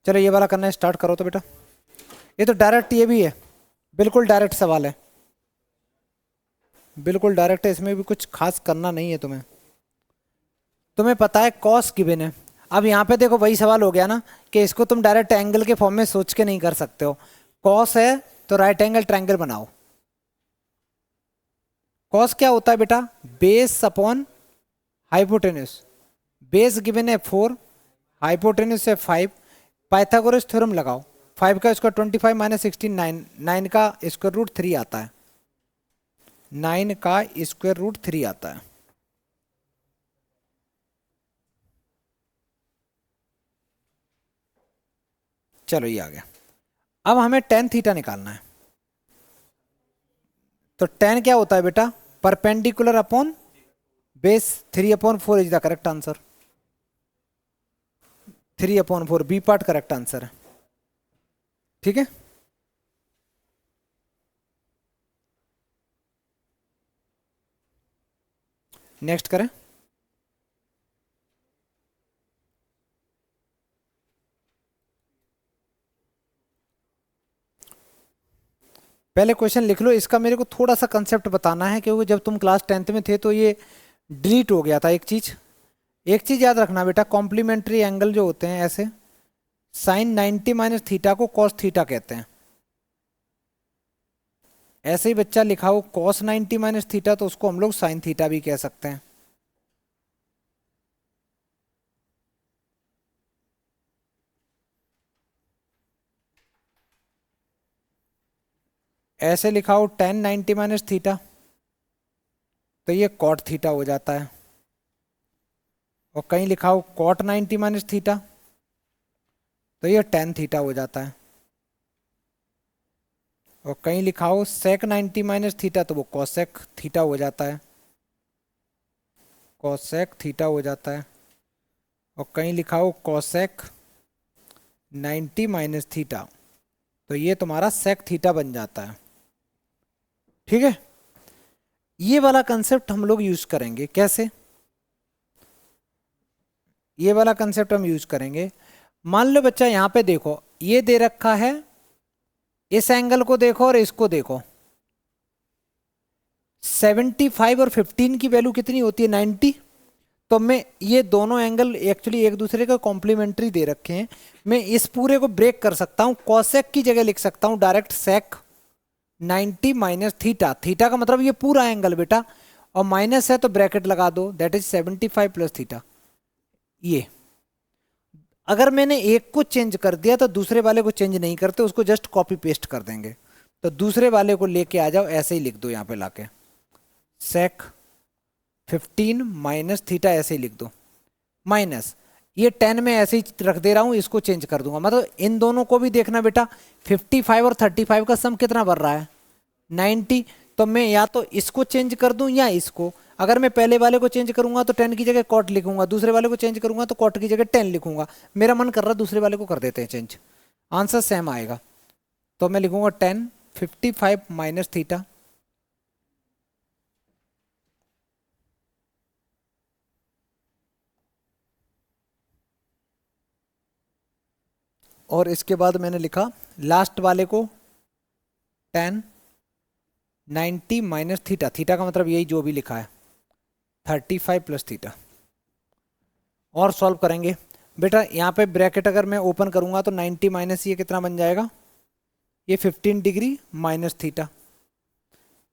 चलो ये वाला करना स्टार्ट करो तो बेटा। ये तो डायरेक्ट ये भी है, बिल्कुल डायरेक्ट सवाल है, बिल्कुल डायरेक्ट है, इसमें भी कुछ खास करना नहीं है तुम्हें। तुम्हें पता है कॉस गिवन है। अब यहाँ पे देखो वही सवाल हो गया ना कि इसको तुम डायरेक्ट एंगल के फॉर्म में सोच के नहीं कर सकते हो। कॉस है तो राइट एंगल ट्रायंगल बनाओ। कॉस क्या होता है बेटा? Base upon hypotenuse. Base given है 4, हाइपोटेन्यूस है 5। पाइथागोरस थ्योरम लगाओ। 5 का स्क्वायर 25 माइनस 16 9, 9 का स्क्वायर रूट 3 आता है, 9 का स्क्वायर रूट 3 आता है। चलो ये आ गया। अब हमें टेन थीटा निकालना है। तो टेन क्या होता है बेटा? Perpendicular upon base. 3/4 is the correct answer. 3/4 B part correct answer है। ठीक है, नेक्स्ट करें। पहले क्वेश्चन लिख लो, इसका मेरे को थोड़ा सा कंसेप्ट बताना है क्योंकि जब तुम क्लास 10th में थे तो ये डिलीट हो गया था। एक चीज याद रखना बेटा, कॉम्प्लीमेंट्री एंगल जो होते हैं ऐसे, साइन 90 माइनस थीटा को कॉस थीटा कहते हैं। ऐसे ही बच्चा लिखा हो कॉस 90 माइनस थीटा तो उसको हम लोग साइन थीटा भी कह सकते हैं। ऐसे लिखा हो टेन 90 माइनस थीटा तो ये कॉट थीटा हो जाता है। और कहीं लिखा हो कॉट 90 माइनस थीटा तो ये टेन थीटा हो जाता है। और कहीं लिखा हो सेक 90 माइनस थीटा तो वो कॉसेक थीटा हो जाता है, कॉसेक थीटा हो जाता है। और कहीं लिखा हो कॉसेक 90 माइनस थीटा तो ये तुम्हारा सेक थीटा बन जाता है। ठीक है, ये वाला कंसेप्ट हम लोग यूज करेंगे। कैसे? ये वाला कंसेप्ट हम यूज करेंगे। मान लो बच्चा यहां पे देखो, ये दे रखा है, इस एंगल को देखो और इसको देखो। 75 और 15 की वैल्यू कितनी होती है? 90। तो मैं ये दोनों एंगल एक्चुअली एक दूसरे का कॉम्प्लीमेंट्री दे रखे हैं। मैं इस पूरे को ब्रेक कर सकता हूं, कॉसेक की जगह लिख सकता हूं डायरेक्ट सेक 90 माइनस थीटा। थीटा का मतलब ये पूरा एंगल बेटा, और माइनस है तो ब्रैकेट लगा दो, दैट इज 75 प्लस थीटा। ये अगर मैंने एक को चेंज कर दिया तो दूसरे वाले को चेंज नहीं करते, उसको जस्ट कॉपी पेस्ट कर देंगे। तो दूसरे वाले को लेके आ जाओ, ऐसे ही लिख दो यहां पे लाके सेक 15 माइनस थीटा, ऐसे ही लिख दो। माइनस ये 10 में ऐसे ही रख दे रहा हूं, इसको चेंज कर दूंगा। मतलब इन दोनों को भी देखना बेटा, 55 और 35 का सम कितना बन रहा है? 90। तो मैं या तो इसको चेंज कर दूं या इसको। अगर मैं पहले वाले को चेंज करूंगा तो 10 की जगह कॉट लिखूंगा, दूसरे वाले को चेंज करूंगा तो कॉट की जगह 10 लिखूंगा। मेरा मन कर रहा है दूसरे वाले को कर देते हैं चेंज, आंसर सेम आएगा। तो मैं लिखूंगा 10 55 माइनस थीटा, और इसके बाद मैंने लिखा लास्ट वाले को 10 90 माइनस थीटा। थीटा का मतलब यही जो भी लिखा है 35 प्लस थीटा। और सॉल्व करेंगे बेटा। यहाँ पे ब्रैकेट अगर मैं ओपन करूंगा तो 90 माइनस ये कितना बन जाएगा? ये 15 डिग्री माइनस थीटा।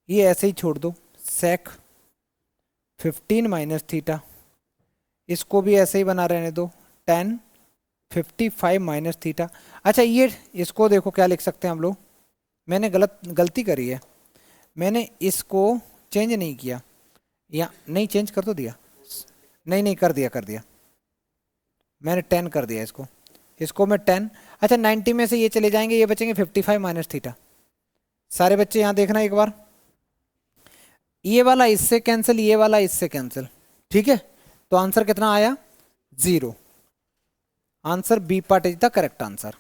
ये ऐसे ही छोड़ दो, सेक 15 माइनस थीटा। इसको भी ऐसे ही बना रहने दो, 10 55 माइनस थीटा। अच्छा ये इसको देखो क्या लिख सकते हैं हम लोग। मैंने गलती करी है, मैंने इसको चेंज नहीं किया। या नहीं, चेंज कर तो दिया, नहीं नहीं कर दिया मैंने 10 कर दिया इसको। इसको मैं 10, अच्छा 90 में से ये चले जाएंगे, ये बचेंगे 55 माइनस थीटा। सारे बच्चे यहाँ देखना एक बार, ये वाला इससे कैंसिल, ये वाला इससे कैंसिल। ठीक है, तो आंसर कितना आया? 0। Answer B part is the correct answer.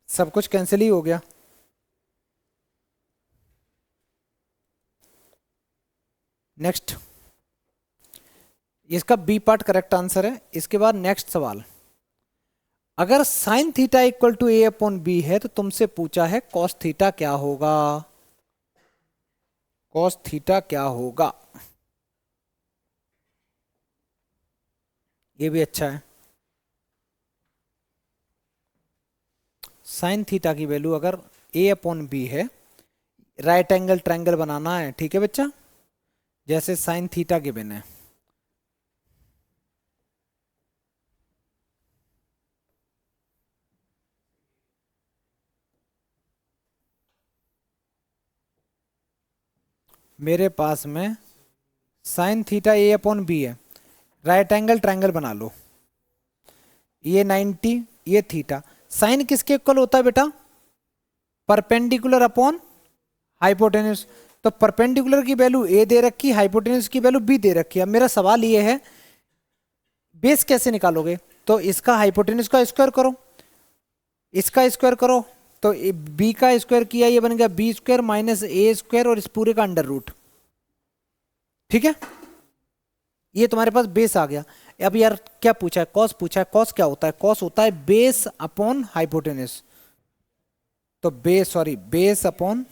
सब कुछ कैंसिल ही हो गया। नेक्स्ट, इसका बी पार्ट करेक्ट आंसर है। इसके बाद नेक्स्ट सवाल, अगर sine theta equal to a upon b है तो तुमसे पूछा है कॉस थीटा क्या होगा, कॉस थीटा क्या होगा। ये भी अच्छा है। साइन थीटा की वैल्यू अगर ए अपॉन बी है, राइट एंगल ट्रायंगल बनाना है, ठीक है बच्चा, जैसे साइन थीटा गिवन है, मेरे पास में साइन थीटा ए अपॉन बी है, राइट एंगल ट्रायंगल बना लो, ये 90, ये थीटा। साइन किसके इक्वल होता है बेटा, परपेंडिकुलर अपॉन हाइपोटेन्यूज। तो परपेंडिकुलर की वैल्यू ए दे रखी, हाइपोटेन्यूज की वैल्यू बी दे रखी है। अब मेरा सवाल ये है बेस कैसे निकालोगे, तो इसका हाइपोटेन्यूज का स्क्वायर करो, इसका स्क्वायर करो, तो बी का स्क्वायर किया ये बन गया बी स्क्वायर माइनस ए स्क्वायर और इस पूरे का अंडर रूट, ठीक है। ये तुम्हारे पास बेस आ गया। अब यार क्या पूछा है, कॉस पूछा है। कॉस क्या होता है, कॉस होता है बेस अपॉन हाइपोटेन्यूज। तो बेस अपॉन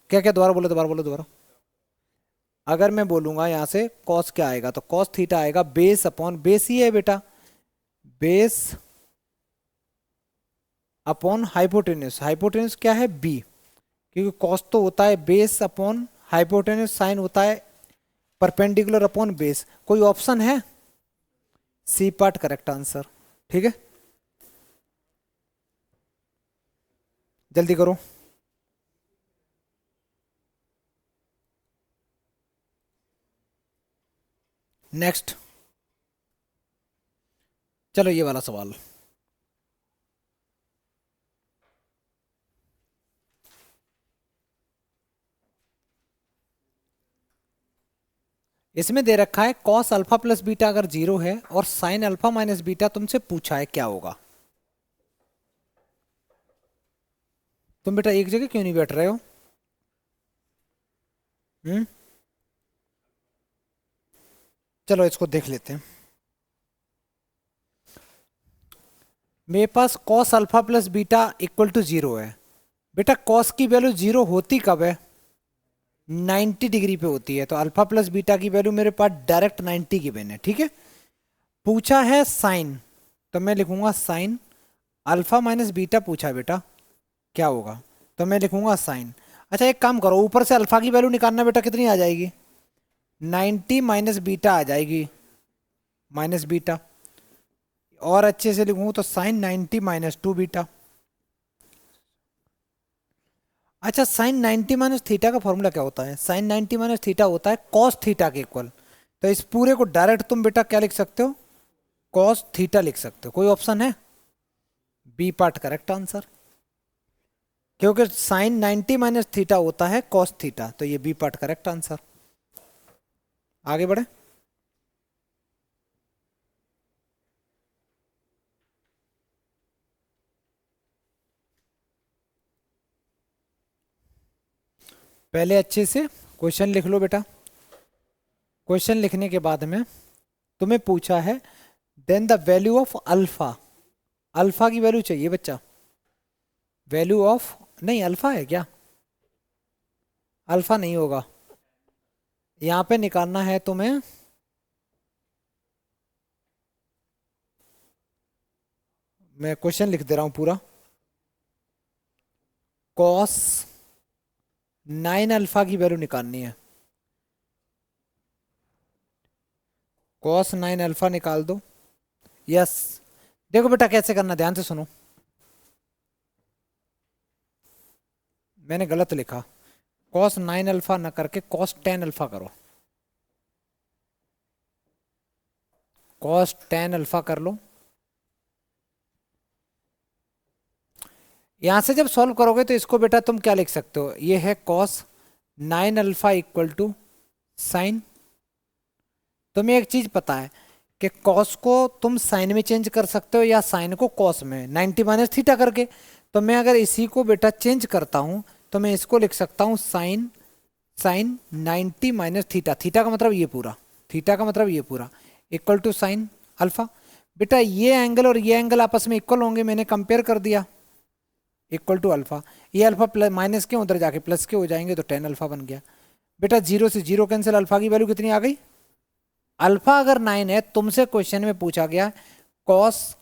क्या क्या, दोबारा बोलो दोबारा बोलो दोबारा। अगर मैं बोलूंगा यहां से कॉस क्या आएगा, तो कॉस थीटा आएगा बेस अपॉन, बेस ही है बेटा, बेस अपॉन हाइपोटेन्यूज। हाइपोटेन्यूज क्या है, बी, क्योंकि कॉस तो होता है बेस अपॉन हाइपोटेन्यूज, साइन होता है परपेंडिकुलर अपॉन बेस। कोई ऑप्शन है, सी पार्ट करेक्ट आंसर, ठीक है। जल्दी करो। नेक्स्ट, चलो ये वाला सवाल। इसमें दे रखा है कॉस अल्फा प्लस बीटा अगर 0 है और साइन अल्फा माइनस बीटा तुमसे पूछा है क्या होगा। तुम बेटा एक जगह क्यों नहीं बैठ रहे हो? चलो इसको देख लेते हैं। मेरे पास cos alpha plus beta equal to 0 है। बेटा कॉस की वैल्यू 0 होती कब है, 90 डिग्री पे होती है। तो अल्फा प्लस बीटा की वैल्यू मेरे पास डायरेक्ट 90 गिवन है, ठीक है। पूछा है साइन, तो मैं लिखूंगा साइन अल्फा माइनस बीटा पूछा है बेटा क्या होगा, तो मैं लिखूंगा साइन। अच्छा एक काम करो, ऊपर से अल्फा की वैल्यू निकालना बेटा, कितनी आ जाएगी, 90 माइनस बीटा आ जाएगी, माइनस बीटा। और अच्छे से लिखूँ तो साइन 90 माइनस 2 बीटा। अच्छा साइन 90 माइनस थीटा का फॉर्मूला क्या होता है, साइन 90 माइनस थीटा होता है कॉस थीटा के इक्वल। तो इस पूरे को डायरेक्ट तुम बेटा क्या लिख सकते हो, कॉस थीटा लिख सकते हो। कोई ऑप्शन है, बी पार्ट करेक्ट आंसर, क्योंकि साइन 90 माइनस थीटा होता है कॉस थीटा, तो ये बी पार्ट करेक्ट आंसर। आगे बढ़े। पहले अच्छे से क्वेश्चन लिख लो बेटा। क्वेश्चन लिखने के बाद में तुम्हें पूछा है then the value of alpha, alpha की वैल्यू चाहिए बच्चा, वैल्यू ऑफ, नहीं अल्फा है क्या, अल्फा नहीं होगा, यहां पे निकालना है तुम्हें, मैं क्वेश्चन लिख दे रहा हूं पूरा। कॉस 9 अल्फा की वैल्यू निकालनी है, कॉस 9 अल्फा निकाल दो। यस, देखो बेटा कैसे करना, ध्यान से सुनो, मैंने गलत लिखा, कॉस 9 अल्फा ना करके कॉस 10 अल्फा करो, कॉस 10 अल्फा कर लो। यहां से जब सॉल्व करोगे तो इसको बेटा तुम क्या लिख सकते हो, ये है cos 9 alpha equal to sine. तुम्हें एक चीज पता है कि कॉस को तुम साइन में चेंज कर सकते हो या साइन को कॉस में, 90 माइनस थीटा करके। तो मैं अगर इसी को बेटा चेंज करता हूं तो मैं इसको लिख सकता हूं sine, sine 90 minus theta, theta का मतलब ये पूरा, थीटा का मतलब ये पूरा, इक्वल टू साइन अल्फा। बेटा ये एंगल और ये एंगल आपस में इक्वल होंगे, मैंने कंपेयर कर दिया, इक्वल टू अल्फा। ये अल्फा प्लस माइनस के उधर जाके प्लस के हो जाएंगे तो टेन अल्फा बन गया। बेटा जीरो से जीरो कैंसिल, अल्फा की वैल्यू कितनी आ गई? अल्फा अगर 9 है, तुमसे क्वेश्चन में पूछा गया कॉस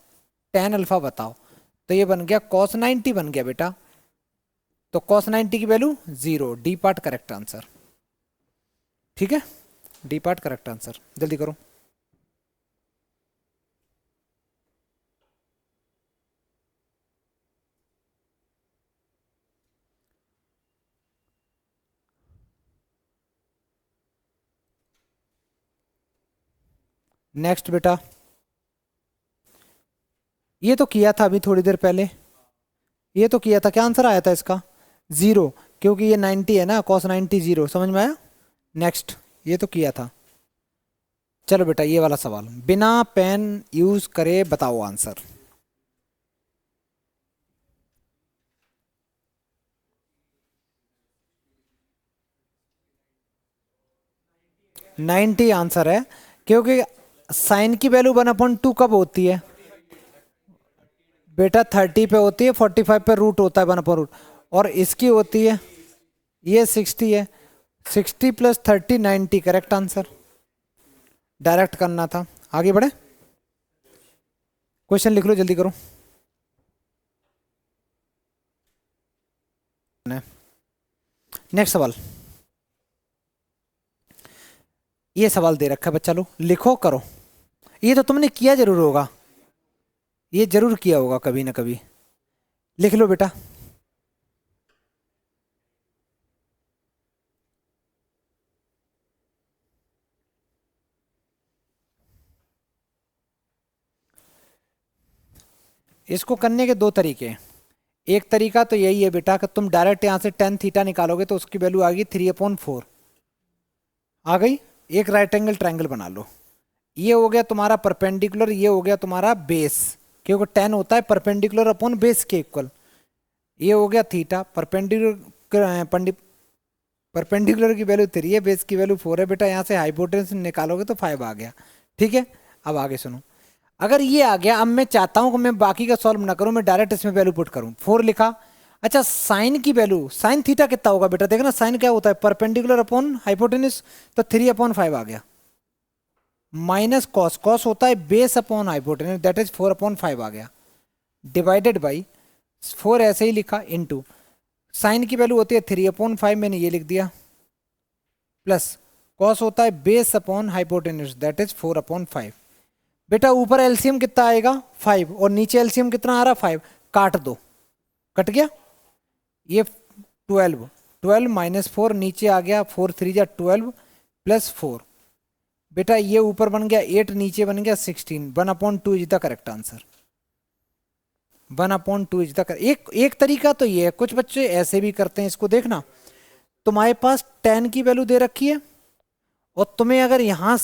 टेन अल्फा बताओ, तो ये बन गया कॉस 90 बन गया बेटा। तो कॉस 90 की value 0, D part correct answer. ठीक है, डी पार्ट करेक्ट आंसर। जल्दी करो। नेक्स्ट बेटा, ये तो किया था अभी थोड़ी देर पहले, ये तो किया था, क्या आंसर आया था इसका? 0, क्योंकि ये 90 है ना, कॉस 90 0, समझ में आया? नेक्स्ट, ये तो किया था। चलो बेटा ये वाला सवाल, बिना पेन यूज करे बताओ आंसर। नाइन्टी आंसर है, क्योंकि साइन की वैल्यू 1/2 कब होती है बेटा? 30 पे होती है, 45 पे रूट होता है 1/√, और इसकी होती है, ये 60 है, 60 + 30 90, करेक्ट आंसर। डायरेक्ट करना था। आगे बढ़े, क्वेश्चन लिख लो, जल्दी करो। नेक्स्ट सवाल, ये सवाल दे रखा है बच्चा, लो लिखो करो। ये तो तुमने किया जरूर होगा, ये जरूर किया होगा कभी ना कभी। लिख लो बेटा। इसको करने के दो तरीके हैं। एक तरीका तो यही है बेटा कि तुम डायरेक्ट यहां से टेन थीटा निकालोगे तो उसकी वैल्यू आ गई 3/4 आ गई। एक राइट एंगल ट्रायंगल बना लो, ये हो गया तुम्हारा परपेंडिकुलर, ये हो गया तुम्हारा बेस, क्योंकि टेन होता है परपेंडिकुलर अपॉन बेस के इक्वल। ये हो गया थीटा, परपेंडिकुलर की वैल्यू 3 है, बेस की वैल्यू 4 है बेटा। यहाँ से हाइपोटेन्यूज निकालोगे तो 5 आ गया। ठीक है, अब आगे सुनो। अगर ये आ गया, अब मैं चाहता हूं कि मैं बाकी का सॉल्व ना करूं, मैं डायरेक्ट इसमें वैल्यू पुट करूं। 4 लिखा। अच्छा, साइन की वैल्यू, साइन थीटा कितना होगा बेटा? देखना साइन क्या होता है, परपेंडिकुलर अपॉन हाइपोटेन्यूज, तो 3/5 आ गया। माइनस कॉस, कॉस होता है base upon hypotenuse, that is 4/5 आ गया। डिवाइडेड बाई 4 ऐसे ही लिखा, इनटू साइन की वैल्यू होती है 3/5, मैंने ये लिख दिया, प्लस कॉस होता है base upon hypotenuse, that is 4/5। बेटा ऊपर एलसीएम कितना आएगा? 5, और नीचे एलसीएम कितना आ रहा? 5, काट दो, कट गया। ये 12, 12 माइनस 4 नीचे आ गया, 4 3 जा 12 प्लस 4। बेटा ये ऊपर बन गया 8, नीचे बन गया 16, 1/2 is the correct answer. 1/2 is the correct. एक तरीका तो ये है, कुछ बच्चे ऐसे भी करते हैं, इसको देखना। तुम्हारे पास 10 की वैल्यू दे रखी है, और तुम्हें अगर यहां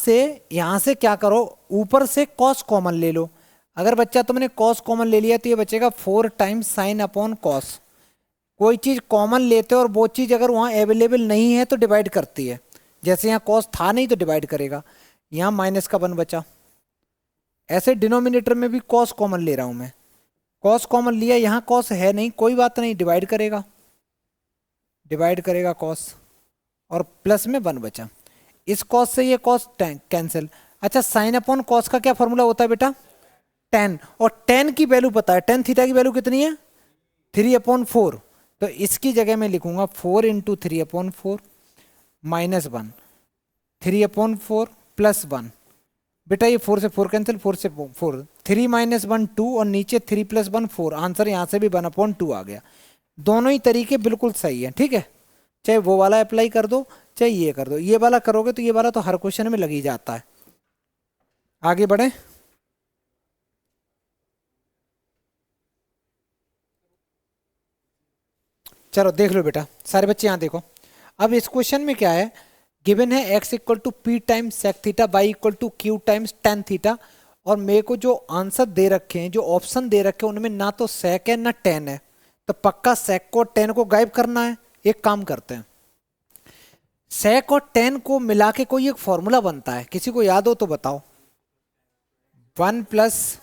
से क्या करो, ऊपर से कॉस कॉमन ले लो। अगर बच्चा तुमने कॉस कॉमन ले लिया तो ये बचेगा 4 टाइम्स साइन अपॉन कॉस। कोई चीज कॉमन लेते हो और वो चीज अगर वहां अवेलेबल नहीं है तो डिवाइड करती है। जैसे यहाँ कॉस था नहीं तो डिवाइड करेगा, यहाँ माइनस का 1 बचा। ऐसे डिनोमिनेटर में भी कॉस कॉमन ले रहा हूं मैं, कॉस कॉमन लिया, यहाँ कॉस है नहीं, कोई बात नहीं, डिवाइड करेगा, डिवाइड करेगा कॉस, और प्लस में 1 बचा। इस कॉस से ये कॉस कैंसिल। अच्छा, साइन अपॉन कॉस का क्या फॉर्मूला होता है बेटा? 10, और 10 की वैल्यू पता है, 10 थीटा की वैल्यू कितनी है? 3/4। तो इसकी जगह मैं लिखूंगा 4 × 3/4 माइनस 1, 3/4 प्लस 1। बेटा ये 4 से 4 कैंसिल, 4 से 4, 3 - 1 2, और नीचे 3 + 1 4। आंसर यहाँ से भी 1/2 आ गया। दोनों ही तरीके बिल्कुल सही है। ठीक है, चाहे वो वाला अप्लाई कर दो चाहे ये कर दो, ये वाला करोगे तो ये वाला तो हर क्वेश्चन में लग ही जाता है। आगे बढ़े, चलो देख लो बेटा, सारे बच्चे यहाँ देखो। अब इस क्वेश्चन में क्या है, गिवन है x = p times sec theta, y = q times tan theta, और मेरे को जो आंसर दे रखे हैं, जो ऑप्शन दे रखे हैं, उनमें ना तो सेक है ना टेन है, तो पक्का सेक को टेन को गायब करना है। एक काम करते हैं, सेक और टेन को मिला के कोई एक फॉर्मूला बनता है, किसी को याद हो तो बताओ। 1 +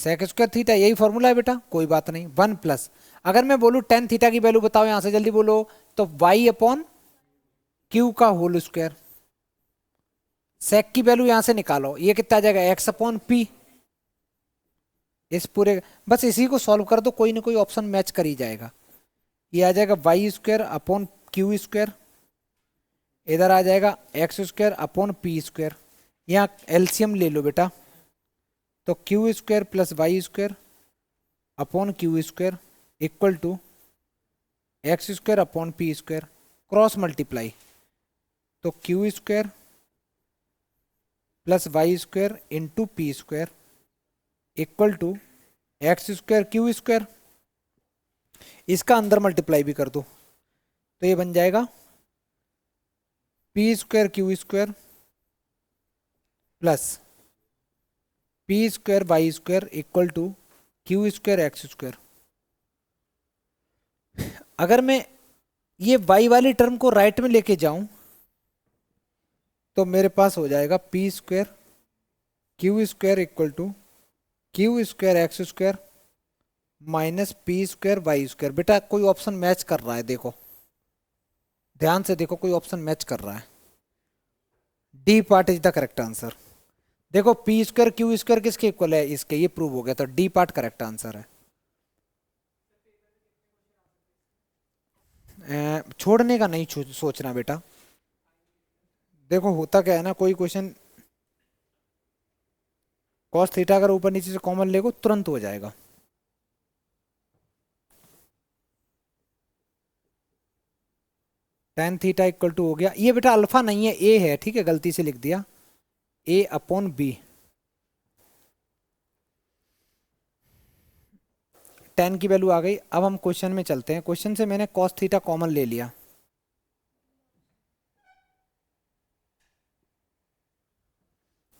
सेक स्क्वायर थीटा, यही फॉर्मूला है बेटा, कोई बात नहीं। 1 प्लस, अगर मैं बोलूँ टेन थीटा की वैल्यू बताओ यहां से जल्दी बोलो, तो वाई अपॉन क्यू का होल स्क्वायर। सेक की वैल्यू यहां से निकालो, ये कितना आ जाएगा, एक्स अपॉन पी। इस पूरे, बस इसी को सॉल्व कर दो, कोई ना कोई ऑप्शन मैच कर ही जाएगा। ये आ जाएगा Y square upon Q square, इधर आ जाएगा X square upon P square. यहाँ एलसीएम ले लो बेटा, तो Q square plus Y square upon Q square equal to X square upon P square, cross multiply, तो Q square plus Y square into P square equal to X square Q square. इसका अंदर multiply भी कर दो, तो ये बन जाएगा p square Q square plus p square y square equal to q square x square. अगर मैं ये वाई वाली टर्म को राइट में लेके जाऊं तो मेरे पास हो जाएगा p square Q square equal to q square x square minus p square y square. बेटा कोई ऑप्शन मैच कर रहा है, देखो ध्यान से देखो, कोई ऑप्शन मैच कर रहा है। D part is the correct answer. देखो पी स्क्वायर क्यू स्क्वायर किसके इक्वल है, इसके, ये प्रूव हो गया, तो डी पार्ट करेक्ट आंसर है। छोड़ने का नहीं सोचना बेटा। देखो होता क्या है ना, कोई क्वेश्चन कॉस थीटा अगर ऊपर नीचे से कॉमन लेगो तुरंत हो जाएगा। टेन थीटा इक्वल टू हो गया, ये बेटा अल्फा नहीं है, ए है, ठीक है, गलती से लिख दिया, ए अपॉन बी। टेन की वैल्यू आ गई। अब हम क्वेश्चन में चलते हैं। क्वेश्चन से मैंने कॉस थीटा कॉमन ले लिया,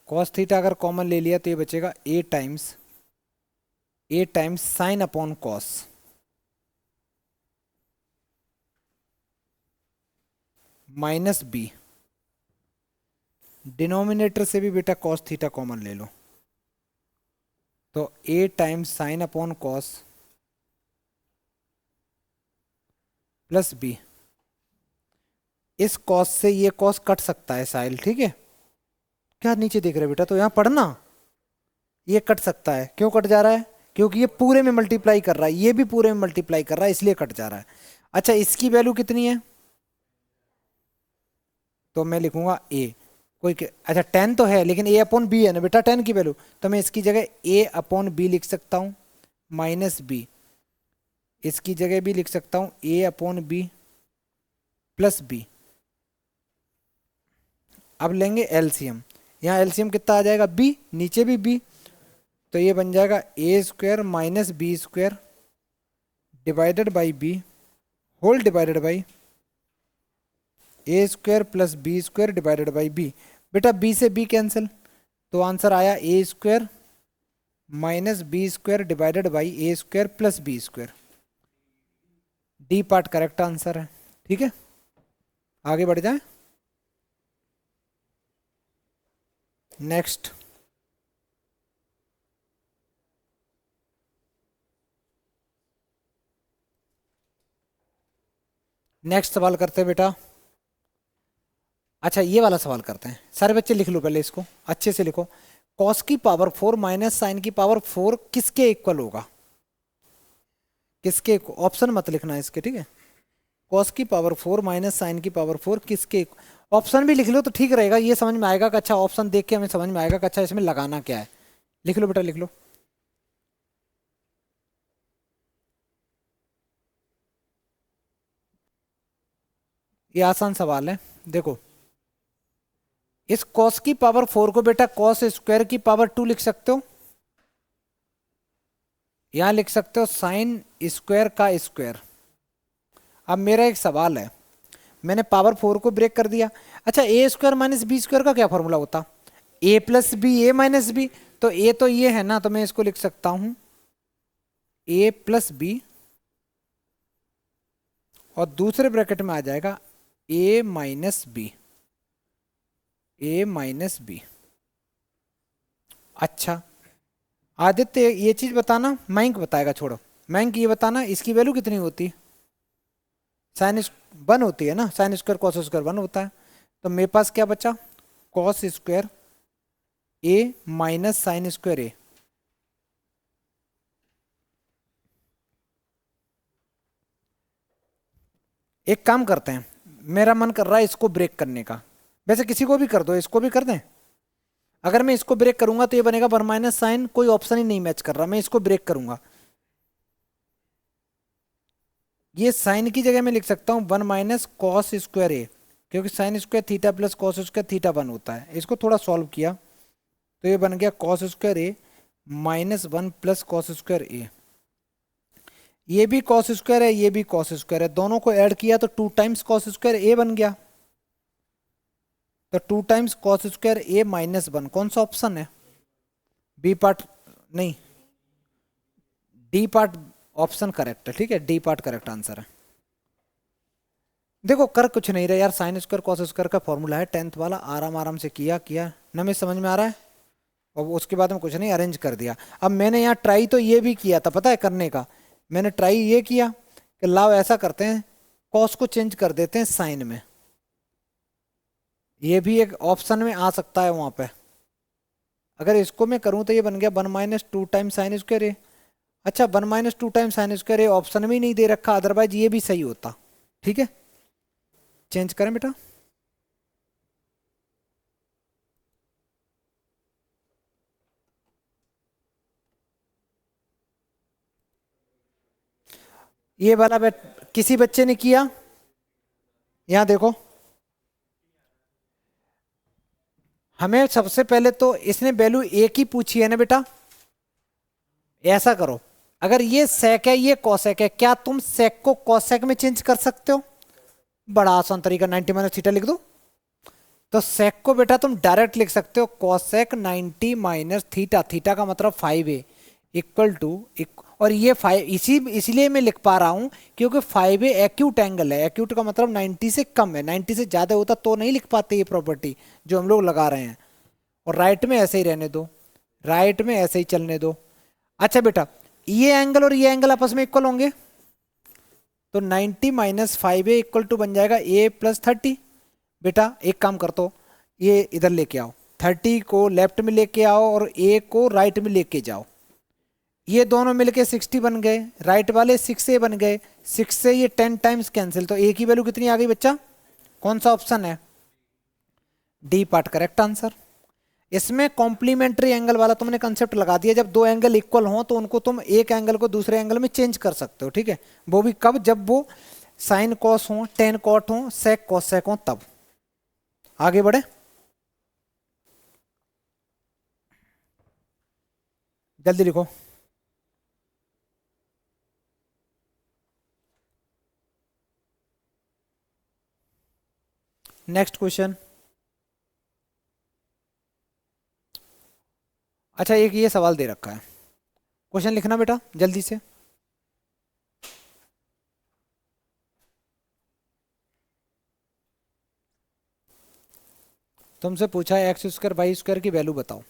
कॉस थीटा अगर कॉमन ले लिया तो ये बचेगा A times sine upon cos minus B. Denominator से भी बेटा कॉस थीटा कॉमन ले लो, तो A times sine upon cos plus B. इस कॉस से ये कॉस कट सकता है साइल, ठीक है, क्या नीचे देख रहे बेटा, तो यहां पढ़ना, ये कट सकता है। क्यों कट जा रहा है, क्योंकि ये पूरे में मल्टीप्लाई कर रहा है, ये भी पूरे में मल्टीप्लाई कर रहा है, इसलिए कट जा रहा है। अच्छा इसकी वैल्यू कितनी है, तो मैं लिखूंगा ए, अच्छा 10 तो है लेकिन ए अपॉन बी है ना बेटा 10 की वैल्यू, तो मैं इसकी जगह ए अपॉन बी लिख सकता हूं माइनस बी। इसकी जगह भी लिख सकता हूं ए अपॉन बी प्लस बी। अब लेंगे एलसीएम, यहाँ एलसीएम कितना आ जाएगा, बी, नीचे भी बी, तो ये बन जाएगा A square minus B square divided by B whole divided by A square plus B square divided by B. बेटा बी से बी कैंसिल, तो आंसर आया A square minus B square divided by A square plus B square. D part correct answer है, ठीक है, आगे बढ़ जाए। नेक्स्ट सवाल करते हैं बेटा। अच्छा ये वाला सवाल करते हैं, सारे बच्चे लिख लो पहले, इसको अच्छे से लिखो। कॉस की पावर 4 माइनस साइन की पावर 4 किसके इक्वल होगा, किसके, ऑप्शन मत लिखना इसके, ठीक है। कॉस की पावर 4 माइनस साइन की पावर 4 किसके, ऑप्शन भी लिख लो तो ठीक रहेगा, ये समझ में आएगा कि अच्छा, ऑप्शन देख के हमें समझ में आएगा कि अच्छा इसमें लगाना क्या है। लिख लो बेटा लिख लो। ये आसान सवाल है, देखो इस कॉस की पावर 4 को बेटा कॉस स्क्वायर की पावर 2 लिख सकते हो, यहां लिख सकते हो साइन स्क्वायर का स्क्वायर। अब मेरा एक सवाल है, मैंने पावर 4 को ब्रेक कर दिया, अच्छा ए स्क्वायर माइनस बी स्क्वायर का क्या फॉर्मूला होता, ए प्लस बी ए माइनस बी, तो ए तो ये है ना, तो मैं इसको लिख सकता हूं ए प्लस बी और दूसरे ब्रैकेट में आ जाएगा ए माइनस बी, ए माइनस बी। अच्छा आदित्य ये चीज बताना, मयंक बताएगा, छोड़ो। मयंक ये बताना इसकी वैल्यू कितनी होती है? साइन 1 होती है ना, साइन स्क्वायर कॉस स्क्वायर 1 होता है। तो मेरे पास क्या बचा? कॉस स्क्वायर ए माइनस साइन स्क्वायर ए। एक काम करते हैं, मेरा मन कर रहा है इसको ब्रेक करने का। वैसे किसी को भी कर दो, इसको भी कर दें। अगर मैं इसको ब्रेक करूंगा तो ये बनेगा 1 माइनस साइन, कोई ऑप्शन ही नहीं मैच कर रहा, मैं इसको ब्रेक करूंगा। ये साइन की जगह मैं लिख सकता हूँ 1 माइनस कॉस स्क्वायर ए, क्योंकि sign square theta plus cos square theta 1 होता है। इसको थोड़ा सॉल्व किया तो ये बन गया कॉस स्क्वायर ए माइनस 1 प्लस कॉस स्क्वायर ए। ये भी कॉस स्क्वायर है, ये भी कॉस स्क्वायर है, दोनों को ऐड किया तो 2 टाइम्स कॉस स्क्वायर ए बन गया। तो 2 टाइम्स कॉस स्क्वायर ए माइनस 1, कौन सा ऑप्शन है? बी पार्ट नहीं, डी पार्ट ऑप्शन करेक्ट है। ठीक है, डी पार्ट करेक्ट आंसर है। देखो कर कुछ नहीं रहा यार, साइन स्क्वायर कॉस स्क्वायर का फॉर्मूला है 10th वाला, आराम आराम से किया किया ना, मैं समझ में आ रहा है। और उसके बाद में कुछ नहीं, अरेंज कर दिया। अब मैंने यहाँ ट्राई तो ये भी किया था, पता है करने का, मैंने ट्राई ये किया कि लाओ ऐसा करते हैं, कॉस को चेंज कर देते हैं साइन में। ये भी एक ऑप्शन में आ सकता है वहां पे। अगर इसको मैं करूं तो ये बन गया 1 माइनस 2 टाइम साइन स्क्वायर ए। अच्छा 1 minus 2 time sine square A option में ही नहीं दे रखा, अदरवाइज ये भी सही होता। ठीक है, चेंज करें बेटा। ये वाला किसी बच्चे ने किया? यहां देखो, हमें सबसे पहले तो इसने वैल्यू ए की पूछी है ना बेटा। ऐसा करो, अगर ये सेक है ये कॉसेक है, क्या तुम सेक को कॉसेक में चेंज कर सकते हो? बड़ा आसान तरीका, 90 माइनस थीटा लिख दो। तो सेक को बेटा तुम डायरेक्ट लिख सकते हो कॉसेक 90 माइनस थीटा, थीटा का मतलब 5a इक्वल टू, और ये 5 इसलिए मैं लिख पा रहा हूं क्योंकि 5a एक्यूट एंगल है। एक्यूट का मतलब 90 से कम है, 90 से ज्यादा होता तो नहीं लिख पाते ये प्रॉपर्टी जो हम लोग लगा रहे हैं। और राइट में ऐसे ही रहने दो, राइट में ऐसे ही चलने दो। अच्छा बेटा, ये एंगल और ये एंगल आपस में इक्वल होंगे, तो 90 माइनस 5a इक्वल टू बन जाएगा a प्लस 30। बेटा एक काम कर, तो ये इधर लेके आओ, 30 को लेफ्ट में लेके आओ और a को राइट में लेके जाओ। ये दोनों मिलके 60 बन गए, राइट वाले 6a बन गए, 6 से ये 10 टाइम्स कैंसिल, तो a की वैल्यू कितनी आ गई बच्चा? कौन सा ऑप्शन है? D part correct answer. इसमें कॉम्प्लीमेंट्री एंगल वाला तुमने कंसेप्ट लगा दिया, जब दो एंगल इक्वल हो तो उनको तुम एक एंगल को दूसरे एंगल में चेंज कर सकते हो। ठीक है, वो भी कब? जब वो साइन कॉस हो, टेन कॉट हो, सेक कॉस सेक हो, तब। आगे बढ़े, जल्दी लिखो। Next question. अच्छा एक ये सवाल दे रखा है, क्वेश्चन लिखना बेटा जल्दी से। तुमसे पूछा है एक्स स्क्वायर वाई स्क्वायर की वैल्यू बताओ,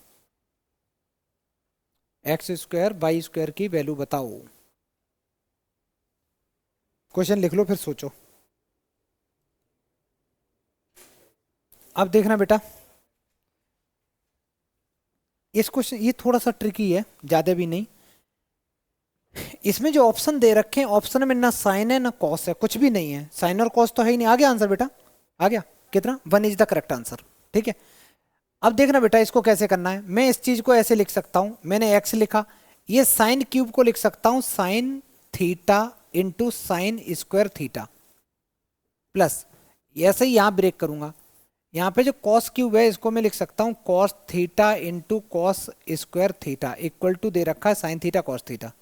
एक्स स्क्वायर वाई स्क्वायर की वैल्यू बताओ। क्वेश्चन लिख लो फिर सोचो। अब देखना बेटा, इस क्वेश्चन ये थोड़ा सा ट्रिकी है, ज्यादा भी नहीं। इसमें जो ऑप्शन दे रखे हैं, ऑप्शन में ना साइन है ना कॉस है, कुछ भी नहीं है, साइन और कॉस तो है ही नहीं। आ गया आंसर बेटा, आ गया कितना? 1 इज द करेक्ट आंसर। ठीक है, अब देखना बेटा इसको कैसे करना है। मैं इस चीज को ऐसे लिख सकता हूं, मैंने एक्स लिखा, ये साइन क्यूब को लिख सकता हूं sine theta into sine square theta plus, ऐसे ही यहां ब्रेक करूंगा, यहाँ पे जो कॉस क्यूब है इसको मैं लिख सकता हूँ cos theta into cos square theta equal to दे रखा है साइन थीटा कॉस थीटा।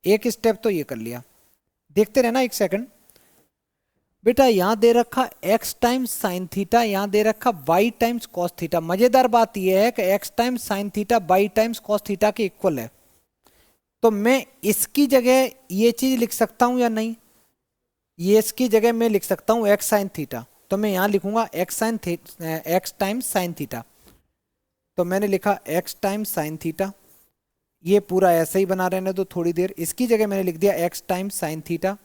एक स्टेप तो ये कर लिया, देखते रहना एक सेकंड। बेटा यहाँ दे रखा x टाइम्स साइन थीटा, यहाँ दे रखा y टाइम्स कॉस थीटा। मजेदार बात यह है कि x times sine theta y times cos theta के इक्वल है, तो मैं इसकी जगह ये चीज लिख सकता हूं या नहीं? ये इसकी जगह मैं लिख सकता हूं x साइन थीटा, तो मैं यहां लिखूंगा x टाइम्स साइन थीटा। तो मैंने लिखा x टाइम्स साइन थीटा, ये पूरा ऐसा ही बना रहने दो थोड़ी देर। इसकी जगह मैंने लिख दिया x टाइम्स साइन थीटा,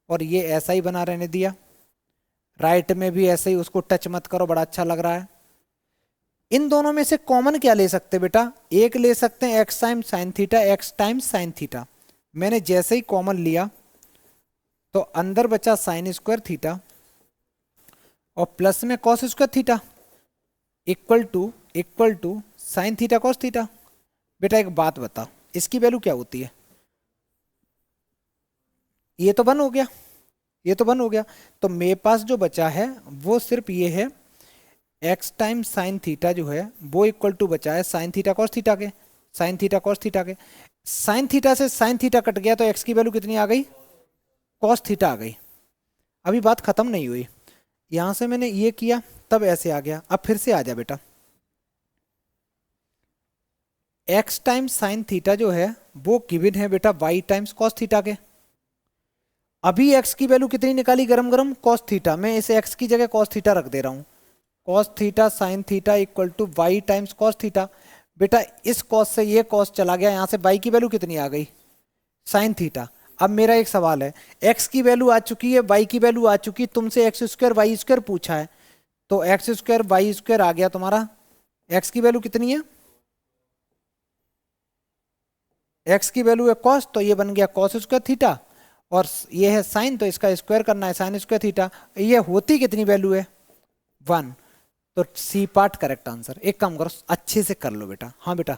और ये ऐसा ही बना रहने दिया। राइट में भी ऐसे ही, उसको टच मत करो, बड़ा अच्छा लग रहा है। इन दोनों में से कॉमन क्या ले सकते हैं बेटा? एक ले सकते हैं x times sine theta, x times sine theta. मैंने जैसे ही कॉमन लिया तो अंदर बचा साइन स्क्वायर थीटा और प्लस में cos square theta equal to sine theta cos theta. बेटा एक बात बता, इसकी वैल्यू क्या होती है? ये तो बन हो गया, ये तो बन हो गया। तो मेरे पास जो बचा है वो सिर्फ ये है, x टाइम साइन थीटा जो है वो इक्वल टू बचा है साइन थीटा कॉस थीटा के, साइन थीटा कॉस थीटा के। साइन थीटा से साइन थीटा कट गया तो x की वैल्यू कितनी आ गई? कॉस थीटा आ गई। अभी बात खत्म नहीं हुई, यहां से मैंने ये किया तब ऐसे आ गया। अब फिर से आ जा बेटा, x टाइम्स साइन थीटा जो है वो गिवन है बेटा y टाइम्स कॉस थीटा के। अभी x की वैल्यू कितनी निकाली गरम गरम? Cos theta. मैं इसे x की जगह कॉस थीटा रख दे रहा हूं। Cos theta sine theta equal to y times cos theta. बेटा इस कॉस से ये कॉस चला गया, यहां से y की वैल्यू कितनी आ गई? Sine theta. अब मेरा एक सवाल है, x की वैल्यू आ चुकी है, y की वैल्यू आ चुकी है, तुमसे एक्स स्क्वायर वाई स्क्वायर पूछा है, तो एक्स स्क्वायर वाई स्क्वायर आ गया तुम्हारा। x की वैल्यू कितनी है? x की वैल्यू है कॉस, तो ये बन गया कॉस स्क्वायर थीटा, और ये है साइन, तो इसका स्क्वायर करना है साइन स्क्वायर थीटा। ये होती कितनी वैल्यू है? 1। तो सी पार्ट करेक्ट आंसर। एक काम करो, अच्छे से कर लो बेटा। हाँ बेटा।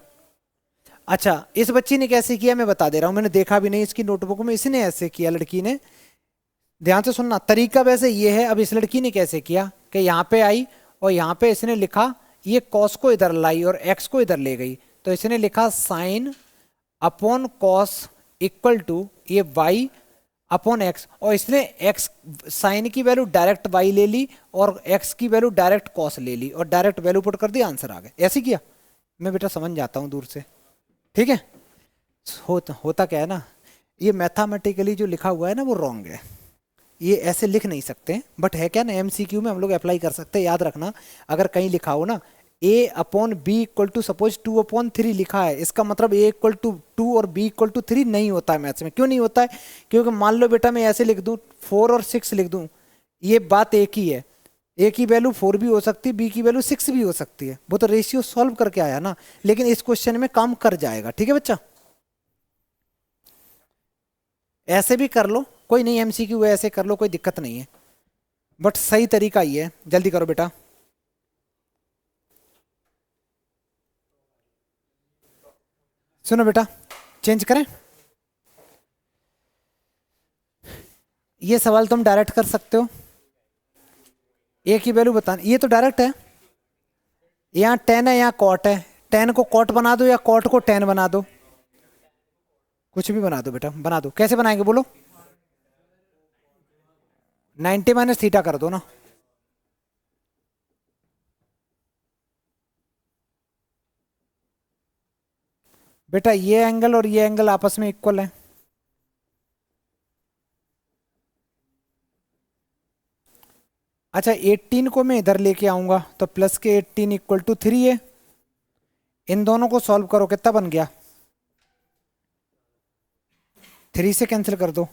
अच्छा, इस बच्ची ने कैसे किया मैं बता दे रहा हूं, मैंने देखा भी नहीं इसकी नोटबुक में। इसने ऐसे किया, लड़की ने, ध्यान से सुनना, तरीका वैसे ये है। अब इस लड़की ने कैसे किया कि यहाँ पे आई और यहाँ पे इसने लिखा, ये कॉस को इधर लाई और एक्स को इधर ले गई, तो इसने लिखा sine upon cos equal to ये वाई अपॉन एक्स, और इसने एक्स साइन की वैल्यू डायरेक्ट वाई ले ली और एक्स की वैल्यू डायरेक्ट कॉस ले ली और डायरेक्ट वैल्यू पुट कर दी, आंसर आ गया। ऐसे किया। मैं बेटा समझ जाता हूँ दूर से, ठीक है। होता क्या है ना, ये मैथमेटिकली जो लिखा हुआ है ना वो रॉन्ग है, ये ऐसे लिख नहीं सकते, बट है क्या ना, एमसीक्यू में हम लोग अप्लाई कर सकते हैं। याद रखना, अगर कहीं लिखा हो ना a upon b equal to suppose 2/3 लिखा है, इसका मतलब a इक्वल टू 2 और b इक्वल टू 3 नहीं होता है मैथ्स में। क्यों नहीं होता है? क्योंकि मान लो बेटा मैं ऐसे लिख दूं 4 और 6 लिख दूं, ये बात एक ही है। a की वैल्यू 4 भी हो सकती है, b की वैल्यू 6 भी हो सकती है। वो तो रेशियो सॉल्व करके आया ना, लेकिन इस क्वेश्चन में काम कर जाएगा। ठीक है बच्चा, ऐसे भी कर लो, कोई नहीं, एमसीक्यू ऐसे कर लो, कोई दिक्कत नहीं है, बट सही तरीका ये है। जल्दी करो बेटा। सुनो बेटा, चेंज करें, ये सवाल तुम डायरेक्ट कर सकते हो। ए की वैल्यू बताना, ये तो डायरेक्ट है। यहाँ टेन है, यहाँ कॉट है, टेन को कॉट बना दो या कॉट को टेन बना दो, कुछ भी बना दो बेटा, बना दो। कैसे बनाएंगे बोलो? 90 माइनस थीटा कर दो ना। बेटा ये एंगल और ये एंगल आपस में इक्वल है। अच्छा 18 को मैं इधर लेके आऊंगा तो प्लस के 18 इक्वल टू 3 है। इन दोनों को सॉल्व करो, कितना बन गया? 3 से कैंसिल कर दो,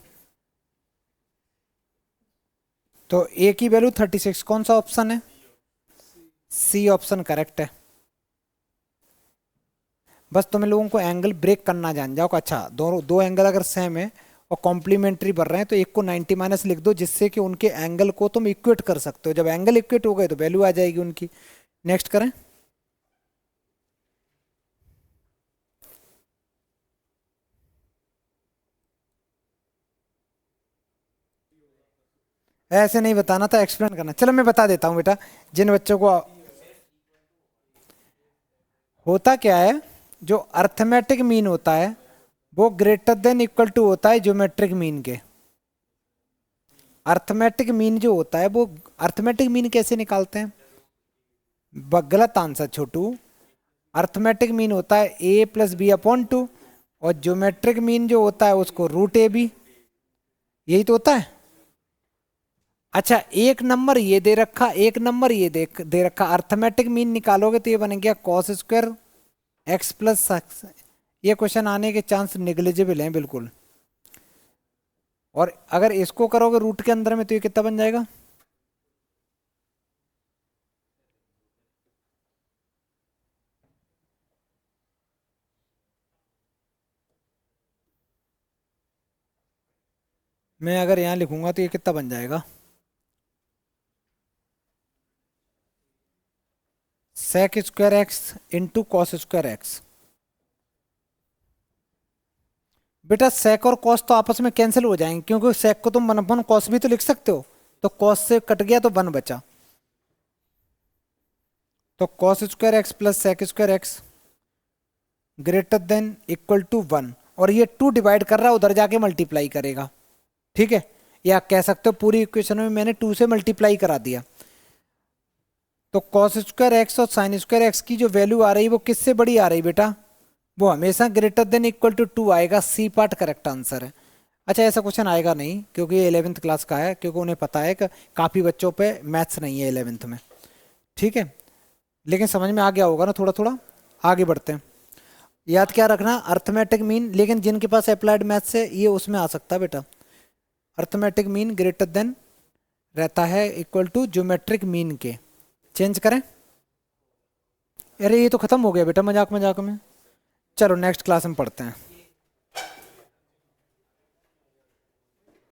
तो ए की वैल्यू 36। कौन सा ऑप्शन है? सी ऑप्शन करेक्ट है। बस तुम लोगों को एंगल ब्रेक करना जान जाओ। अच्छा, दो एंगल अगर सेम है और कॉम्प्लीमेंट्री बढ़ रहे हैं तो एक को 90 माइनस लिख दो, जिससे कि उनके एंगल को तुम इक्वेट कर सकते हो। जब एंगल इक्वेट हो गए तो वैल्यू आ जाएगी उनकी। नेक्स्ट करें। ऐसे नहीं बताना था, एक्सप्लेन करना। चलो मैं बता देता हूं बेटा, जिन बच्चों को होता क्या है, जो अर्थमेटिक मीन होता है वो ग्रेटर देन इक्वल टू होता है ज्योमेट्रिक मीन के। अर्थमेटिक मीन जो होता है वो, अर्थमेटिक मीन कैसे निकालते हैं? गलत आंसर छोटू। अर्थमेटिक मीन होता है a प्लस बी अपॉन 2, और ज्योमेट्रिक मीन जो होता है उसको रूट ए बी, यही तो होता है। अच्छा, एक नंबर ये दे रखा, एक नंबर ये दे रखा, अर्थमेटिक मीन निकालोगे तो ये बन गया कॉस स्क्वायर एक्स प्लस, ये क्वेश्चन आने के चांस निग्लिजिबल हैं बिल्कुल। और अगर इसको करोगे रूट के अंदर में तो ये कितना बन जाएगा, मैं अगर यहाँ लिखूंगा तो ये कितना बन जाएगा, sec square x into cos square x. बेटा सेक और कॉस तो आपस में कैंसिल हो जाएंगे, क्योंकि सेक को तुम 1 कॉस भी तो लिख सकते हो, तो कॉस से कट गया तो 1 बचा, तो cos square x plus sec square x greater than equal to 1, और ये 2 डिवाइड कर रहा है, उधर जाके मल्टीप्लाई करेगा, ठीक है। या कह सकते हो पूरी इक्वेशन में मैंने 2 से मल्टीप्लाई करा दिया, तो कॉस स्क्वायर एक्स और साइन स्क्वायर एक्स की जो वैल्यू आ रही है वो किससे बड़ी आ रही बेटा, वो हमेशा ग्रेटर देन इक्वल टू 2 आएगा। सी पार्ट करेक्ट आंसर है। अच्छा ऐसा क्वेश्चन आएगा नहीं, क्योंकि ये 11th क्लास का है, क्योंकि उन्हें पता है कि काफ़ी बच्चों पे मैथ्स नहीं है 11th में, ठीक है। लेकिन समझ में आ गया होगा ना थोड़ा थोड़ा। आगे बढ़ते हैं। याद क्या रखना, अर्थमेटिक मीन, लेकिन जिनके पास अप्लाइड मैथ्स है ये उसमें आ सकता है बेटा। अर्थमेटिक मीन ग्रेटर देन रहता है इक्वल टू ज्योमेट्रिक मीन के। चेंज करें, अरे ये तो खत्म हो गया बेटा मजाक मजाक में। चलो नेक्स्ट क्लास में पढ़ते हैं।